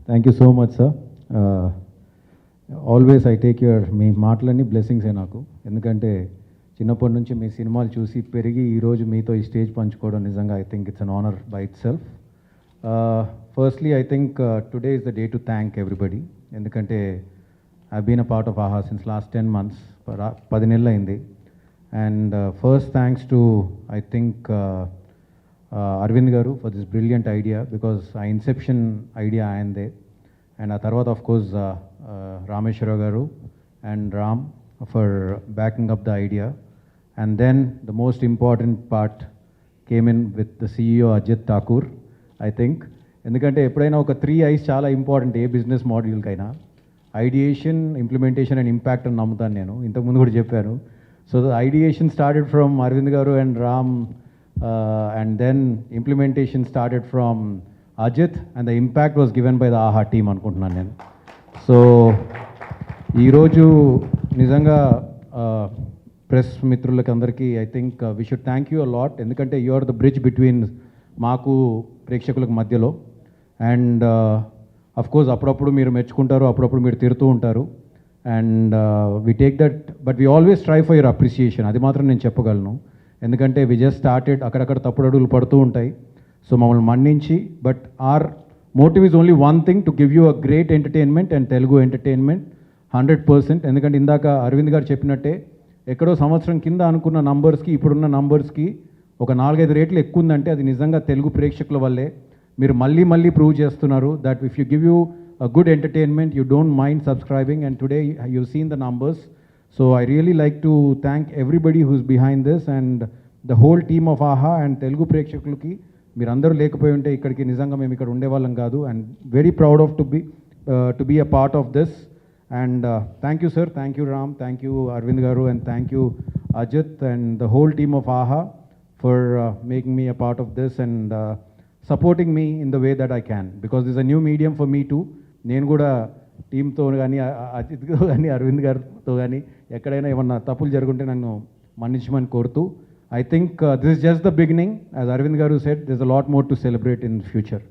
Thank you so much sir. Always I take your మీ మాటలన్నీ బ్లెస్సింగ్సే నాకు. ఎందుకంటే చిన్నప్పటి నుంచి మీ సినిమాలు చూసి పెరిగి ఈరోజు మీతో ఈ స్టేజ్ పంచుకోవడం నిజంగా I think it's an honour by itself. Firstly I think today is the day to thank everybody. ఎందుకంటే I been a part of Aha since last 10 months, 10 నెలలు అయింది. And first thanks to I think Aravind garu for this brilliant idea, because ఆ inception idea ఆయనదే. And ఆ తర్వాత of course Rameshwar Rao garu and Ram for backing up the idea. And then the most important part came in with the CEO Ajit Thakur I think. ఎందుకంటే ఎప్పుడైనా ఒక 3 I's చాలా important ఏ business మోడల్కైనా: ఐడియేషన్, ఇంప్లిమెంటేషన్ అండ్ ఇంపాక్ట్ అని నమ్ముతాను నేను. ఇంతకుముందు కూడా చెప్పాను. So the ideation started from Aravind garu and Ram, and then implementation started from Ajit, and the impact was given by the AHA team అనుకుంటున్నాను నేను. సో ఈరోజు నిజంగా ప్రెస్ మిత్రులకి అందరికీ I think we should thank you a lot. ఎందుకంటే you are the bridge between మాకు ప్రేక్షకులకు మధ్యలో. అండ్ అఫ్ కోర్స్ అప్పుడప్పుడు మీరు మెచ్చుకుంటారు, అప్పుడప్పుడు మీరు తిడుతూ ఉంటారు. And we take that, but we always try for your appreciation. అది మాత్రం నేను చెప్పగలను. ఎందుకంటే వి జస్ట్ స్టార్టెడ్, అక్కడక్కడ తప్పుడు అడుగులు పడుతూ ఉంటాయి. సో మమ్మల్ని మన్నించి, but our motive is only one thing, to give you a great entertainment and Telugu entertainment 100%. ఎందుకంటే ఇందాక అరవింద్ గారు చెప్పినట్టే ఎక్కడో సంవత్సరం కింద అనుకున్న నంబర్స్కి ఇప్పుడున్న నంబర్స్కి ఒక 4-5 రేట్లు ఎక్కువ ఉందంటే అది నిజంగా తెలుగు ప్రేక్షకుల వల్లే. మీరు మళ్ళీ మళ్ళీ ప్రూవ్ చేస్తున్నారు that if you give you a good entertainment you don't mind subscribing. And today you seen the numbers. So I really like to thank everybody who's behind this and the whole team of AHA and Telugu ప్రేక్షకులకి. మీరు అందరూ లేకపోయి ఉంటే ఇక్కడికి నిజంగా మేము ఇక్కడ ఉండేవాళ్ళం కాదు. And very proud of to be a part of this. And thank you sir, thank you Ram, thank you Aravind garu, and thank you Ajit and the whole team of AHA for making me a part of this and supporting me in the way that I can, because this a new medium for me too. నేను కూడా టీంతో కానీ అజిత్తో కానీ అరవింద్ గారితో కానీ ఎక్కడైనా ఏమన్నా తప్పులు జరుగుంటే నన్ను మన్నించమని కోరుతూ, I think this is just the beginning. As Aravind garu said, this a lot more to celebrate in future.